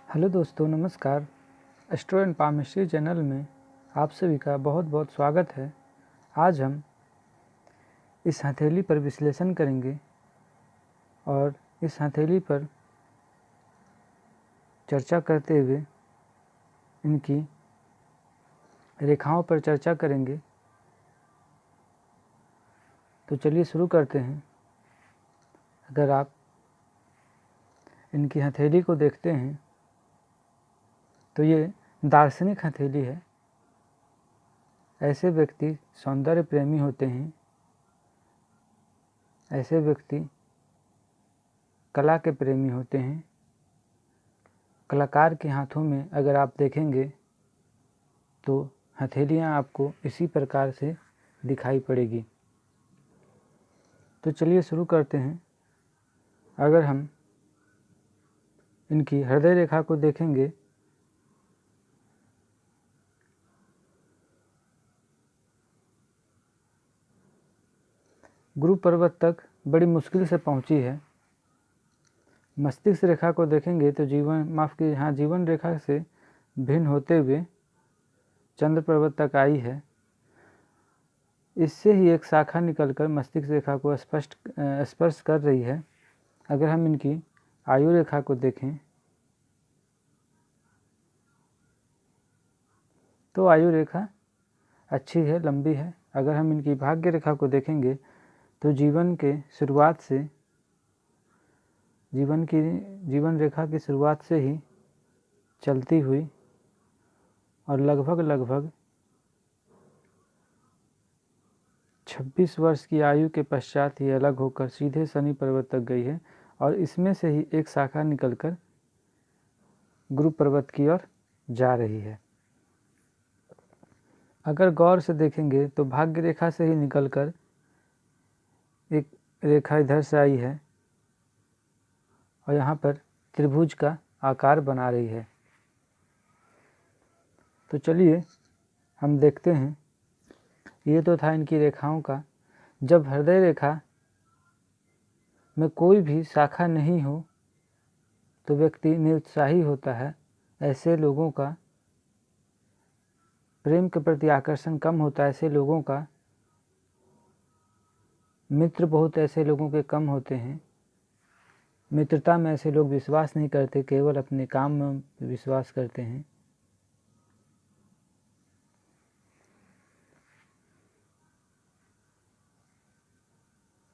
Hello दोस्तों, नमस्कार। Astro and palmistry channel में आप सभी का बहुत बहुत स्वागत है। आज हम इस हथेली पर विश्लेषण करेंगे और इस हथेली पर चर्चा करते हुए इनकी रेखाओं पर चर्चा करेंगे। तो चलिए शुरू करते हैं। अगर आप इनकी हथेली को देखते हैं तो ये दार्शनिक हथेली है। ऐसे व्यक्ति सौंदर्य प्रेमी होते हैं। ऐसे व्यक्ति कला के प्रेमी होते हैं। कलाकार के हाथों में अगर आप देखेंगे तो हथेलियाँ आपको इसी प्रकार से दिखाई पड़ेगी। तो चलिए शुरू करते हैं। अगर हम इनकी हृदय रेखा को देखेंगे गुरु पर्वत तक बड़ी मुश्किल से पहुंची है। मस्तिष्क रेखा को देखेंगे तो जीवन रेखा से भिन्न होते हुए चंद्र पर्वत तक आई है। इससे ही एक शाखा निकलकर मस्तिष्क रेखा को स्पर्श कर रही है। अगर हम इनकी आयु रेखा को देखें तो आयु रेखा अच्छी है, लंबी है। अगर हम इनकी भाग्य रेखा को देखेंगे तो जीवन रेखा की शुरुआत से ही चलती हुई और लगभग 26 वर्ष की आयु के पश्चात ही अलग होकर सीधे शनि पर्वत तक गई है और इसमें से ही एक शाखा निकलकर गुरु पर्वत की ओर जा रही है। अगर गौर से देखेंगे तो भाग्य रेखा से ही निकलकर एक रेखा इधर से आई है और यहाँ पर त्रिभुज का आकार बना रही है। तो चलिए हम देखते हैं। ये तो था इनकी रेखाओं का। जब हृदय रेखा में कोई भी शाखा नहीं हो तो व्यक्ति निरुत्साही होता है। ऐसे लोगों का प्रेम के प्रति आकर्षण कम होता है। ऐसे लोगों का मित्र बहुत ऐसे लोगों के कम होते हैं। मित्रता में ऐसे लोग विश्वास नहीं करते, केवल अपने काम में विश्वास करते हैं।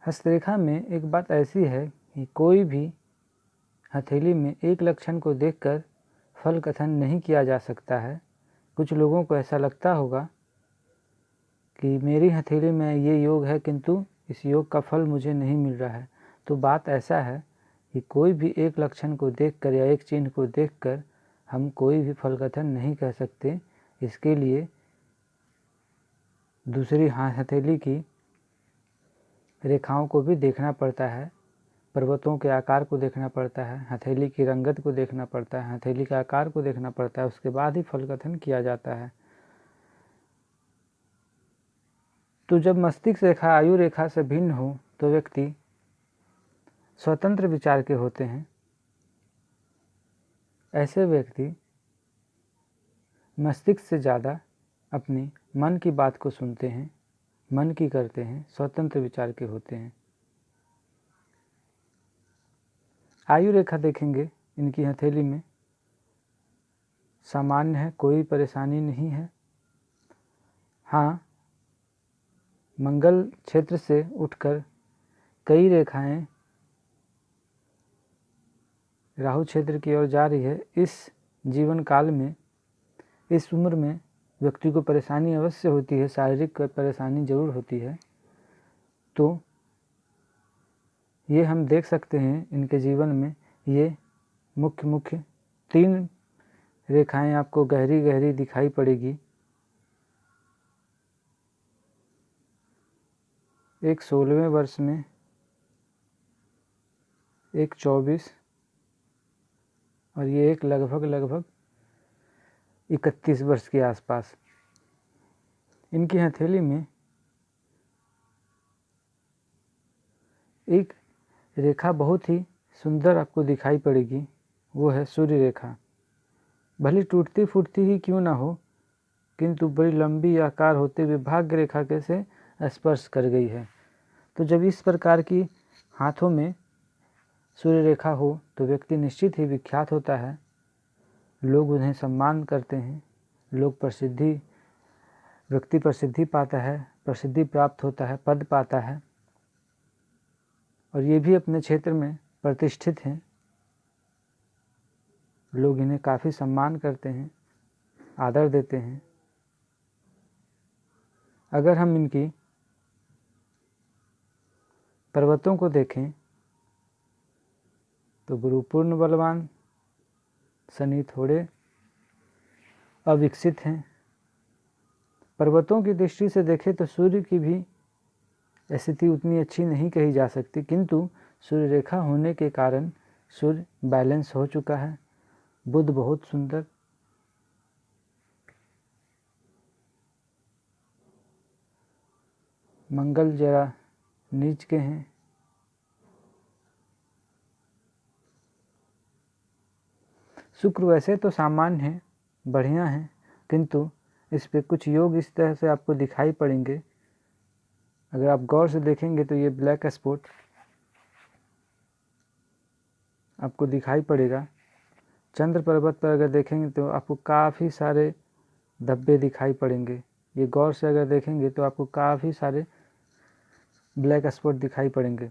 हस्तरेखा में एक बात ऐसी है कि कोई भी हथेली में एक लक्षण को देखकर फल कथन नहीं किया जा सकता है। कुछ लोगों को ऐसा लगता होगा कि मेरी हथेली में ये योग है किंतु इस योग का फल मुझे नहीं मिल रहा है। तो बात ऐसा है कि कोई भी एक लक्षण को देखकर या एक चिन्ह को देखकर हम कोई भी फल कथन नहीं कह सकते। इसके लिए दूसरी हथेली की रेखाओं को भी देखना पड़ता है, पर्वतों के आकार को देखना पड़ता है, हथेली की रंगत को देखना पड़ता है, हथेली के आकार को देखना पड़ता है। उसके बाद ही फल कथन किया जाता है। तो जब मस्तिष्क रेखा आयु रेखा से भिन्न हो तो व्यक्ति स्वतंत्र विचार के होते हैं। ऐसे व्यक्ति मस्तिष्क से ज़्यादा अपने मन की बात को सुनते हैं, मन की करते हैं, स्वतंत्र विचार के होते हैं। आयु रेखा देखेंगे इनकी हथेली में सामान्य है, कोई परेशानी नहीं है। हाँ, मंगल क्षेत्र से उठकर कई रेखाएं राहु क्षेत्र की ओर जा रही है। इस जीवन काल में, इस उम्र में व्यक्ति को परेशानी अवश्य होती है, शारीरिक परेशानी जरूर होती है। तो ये हम देख सकते हैं इनके जीवन में ये मुख्य 3 रेखाएं आपको गहरी गहरी दिखाई पड़ेगी। एक 16वें वर्ष में, एक 24 और ये एक लगभग 31 वर्ष के आसपास। इनकी हथेली में एक रेखा बहुत ही सुंदर आपको दिखाई पड़ेगी, वो है सूर्य रेखा। भले टूटती फूटती ही क्यों ना हो, किंतु बड़ी लंबी आकार होते हुए भाग्य रेखा के से स्पर्श कर गई है। तो जब इस प्रकार की हाथों में सूर्य रेखा हो तो व्यक्ति निश्चित ही विख्यात होता है, लोग उन्हें सम्मान करते हैं, व्यक्ति प्रसिद्धि पाता है, प्रसिद्धि प्राप्त होता है, पद पाता है, और ये भी अपने क्षेत्र में प्रतिष्ठित हैं, लोग इन्हें काफ़ी सम्मान करते हैं, आदर देते हैं। अगर हम इनकी पर्वतों को देखें तो गुरु पूर्ण बलवान, शनि थोड़े अविकसित हैं। पर्वतों की दृष्टि से देखें तो सूर्य की भी स्थिति उतनी अच्छी नहीं कही जा सकती, किंतु सूर्य रेखा होने के कारण सूर्य बैलेंस हो चुका है। बुध बहुत सुंदर, मंगल जरा नीच के हैं, शुक्र वैसे तो सामान्य है, बढ़िया है, किंतु इस पे कुछ योग इस तरह से आपको दिखाई पड़ेंगे। अगर आप गौर से देखेंगे तो ये ब्लैक स्पॉट आपको दिखाई पड़ेगा। चंद्र पर्वत पर अगर देखेंगे तो आपको काफ़ी सारे धब्बे दिखाई पड़ेंगे। ये गौर से अगर देखेंगे तो आपको काफ़ी सारे ब्लैक स्पॉट दिखाई पड़ेंगे।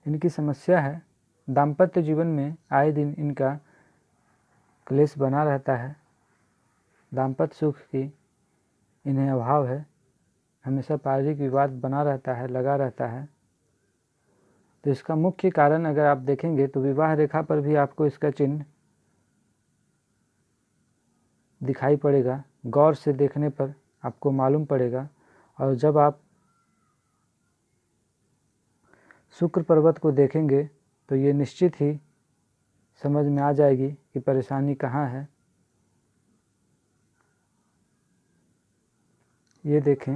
इनकी समस्या है दाम्पत्य जीवन में आए दिन इनका क्लेश बना रहता है, दाम्पत्य सुख की इन्हें अभाव है, हमेशा पारिवारिक विवाद बना रहता है, लगा रहता है। तो इसका मुख्य कारण अगर आप देखेंगे तो विवाह रेखा पर भी आपको इसका चिन्ह दिखाई पड़ेगा, गौर से देखने पर आपको मालूम पड़ेगा। और जब आप शुक्र पर्वत को देखेंगे तो ये निश्चित ही समझ में आ जाएगी कि परेशानी कहाँ है। ये देखें,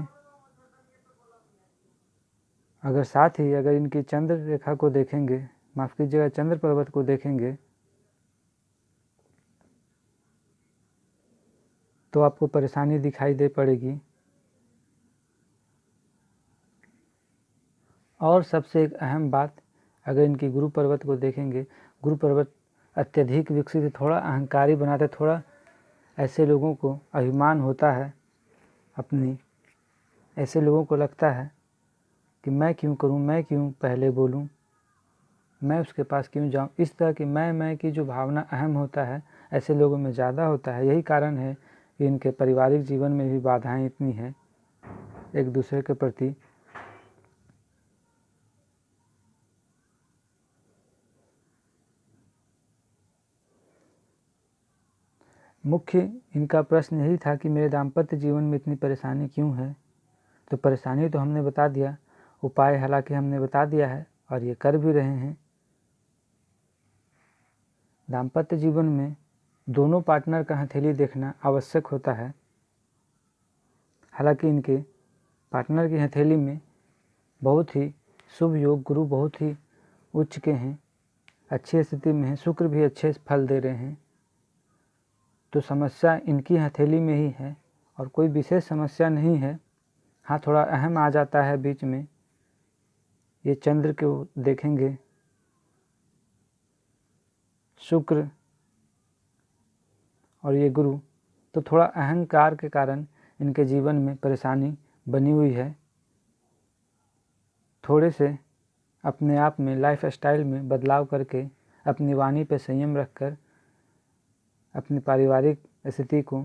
अगर साथ ही अगर इनकी चंद्र रेखा को देखेंगे, माफ़ कीजिएगा चंद्र पर्वत को देखेंगे, तो आपको परेशानी दिखाई दे पड़ेगी। और सबसे एक अहम बात, अगर इनकी गुरु पर्वत को देखेंगे, गुरु पर्वत अत्यधिक विकसित है, थोड़ा अहंकारी बनाते, थोड़ा ऐसे लोगों को अभिमान होता है अपनी, ऐसे लोगों को लगता है कि मैं क्यों करूं, मैं क्यों पहले बोलूं, मैं उसके पास क्यों जाऊं। इस तरह की मैं की जो भावना अहम होता है ऐसे लोगों में ज़्यादा होता है। यही कारण है कि इनके पारिवारिक जीवन में भी बाधाएं इतनी हैं एक दूसरे के प्रति। मुख्य इनका प्रश्न यही था कि मेरे दाम्पत्य जीवन में इतनी परेशानी क्यों है। तो परेशानी तो हमने बता दिया, उपाय हालांकि हमने बता दिया है और ये कर भी रहे हैं। दाम्पत्य जीवन में दोनों पार्टनर का हथेली देखना आवश्यक होता है। हालांकि इनके पार्टनर की हथेली में बहुत ही शुभ योग, गुरु बहुत ही उच्च के हैं, अच्छी स्थिति में हैं, शुक्र भी अच्छे फल दे रहे हैं। तो समस्या इनकी हथेली में ही है और कोई विशेष समस्या नहीं है। हाँ, थोड़ा अहम आ जाता है बीच में, ये चंद्र को देखेंगे, शुक्र और ये गुरु, तो थोड़ा अहंकार के कारण इनके जीवन में परेशानी बनी हुई है। थोड़े से अपने आप में लाइफ स्टाइल में बदलाव करके, अपनी वाणी पर संयम रखकर अपनी पारिवारिक स्थिति को,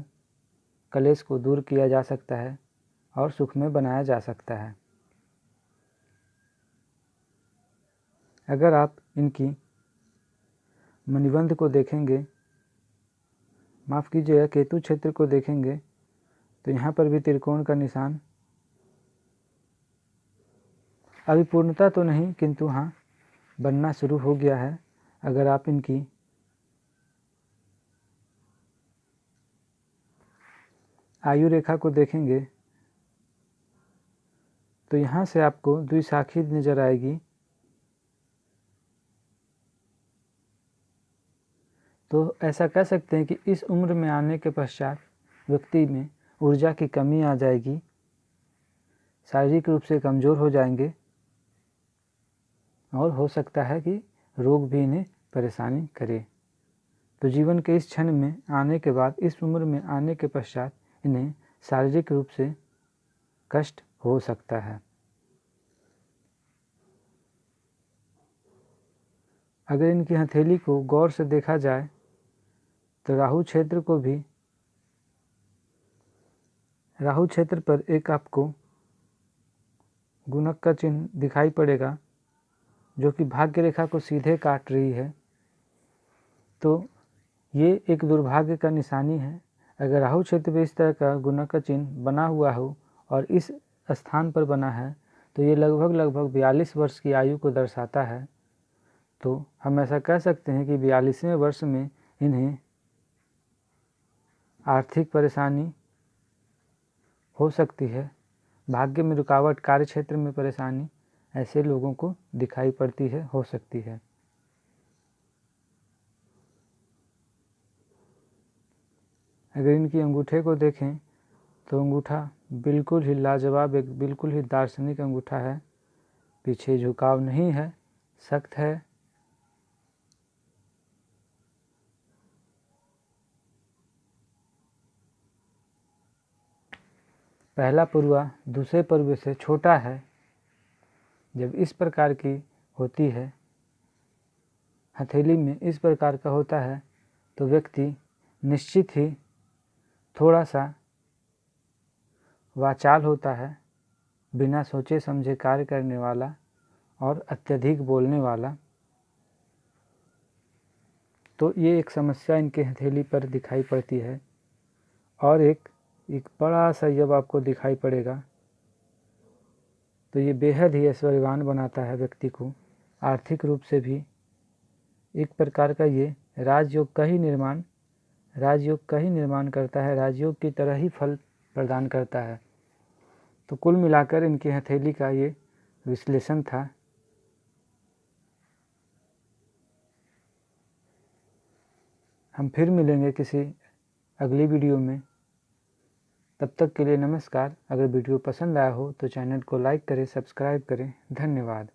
कलेश को दूर किया जा सकता है और सुख में बनाया जा सकता है। अगर आप इनकी मणिबंध को देखेंगे, माफ़ कीजिएगा केतु क्षेत्र को देखेंगे, तो यहाँ पर भी त्रिकोण का निशान अभी पूर्णता तो नहीं, किंतु हाँ बनना शुरू हो गया है। अगर आप इनकी आयु रेखा को देखेंगे तो यहाँ से आपको द्विशाखी नज़र आएगी। तो ऐसा कह सकते हैं कि इस उम्र में आने के पश्चात व्यक्ति में ऊर्जा की कमी आ जाएगी, शारीरिक रूप से कमज़ोर हो जाएंगे और हो सकता है कि रोग भी इन्हें परेशानी करे। तो जीवन के इस क्षण में आने के बाद, इस उम्र में आने के पश्चात इन्हें शारीरिक रूप से कष्ट हो सकता है। अगर इनकी हथेली को गौर से देखा जाए तो राहु क्षेत्र पर एक आपको गुणक का चिन्ह दिखाई पड़ेगा जो कि भाग्य रेखा को सीधे काट रही है। तो ये एक दुर्भाग्य का निशानी है। अगर राहु क्षेत्र में इस तरह का गुणक का चिन्ह बना हुआ हो और इस स्थान पर बना है तो ये लगभग 42 वर्ष की आयु को दर्शाता है। तो हम ऐसा कह सकते हैं कि 42वें वर्ष में इन्हें आर्थिक परेशानी हो सकती है, भाग्य में रुकावट, कार्य क्षेत्र में परेशानी ऐसे लोगों को दिखाई पड़ती है, हो सकती है। अगर इनकी अंगूठे को देखें तो अंगूठा बिल्कुल ही लाजवाब, एक बिल्कुल ही दार्शनिक अंगूठा है, पीछे झुकाव नहीं है, सख्त है। पहला पुरवा दूसरे पुरवे से छोटा है। जब इस प्रकार की होती है, हथेली में इस प्रकार का होता है तो व्यक्ति निश्चित ही थोड़ा सा वाचाल होता है, बिना सोचे समझे कार्य करने वाला और अत्यधिक बोलने वाला। तो ये एक समस्या इनके हथेली पर दिखाई पड़ती है। और एक बड़ा सा जब आपको दिखाई पड़ेगा तो ये बेहद ही ऐश्वर्यवान बनाता है व्यक्ति को, आर्थिक रूप से भी एक प्रकार का ये राजयोग का ही निर्माण करता है, राजयोग की तरह ही फल प्रदान करता है। तो कुल मिलाकर इनकी हथेली का ये विश्लेषण था। हम फिर मिलेंगे किसी अगली वीडियो में। तब तक के लिए नमस्कार। अगर वीडियो पसंद आया हो तो चैनल को लाइक करें, सब्सक्राइब करें। धन्यवाद।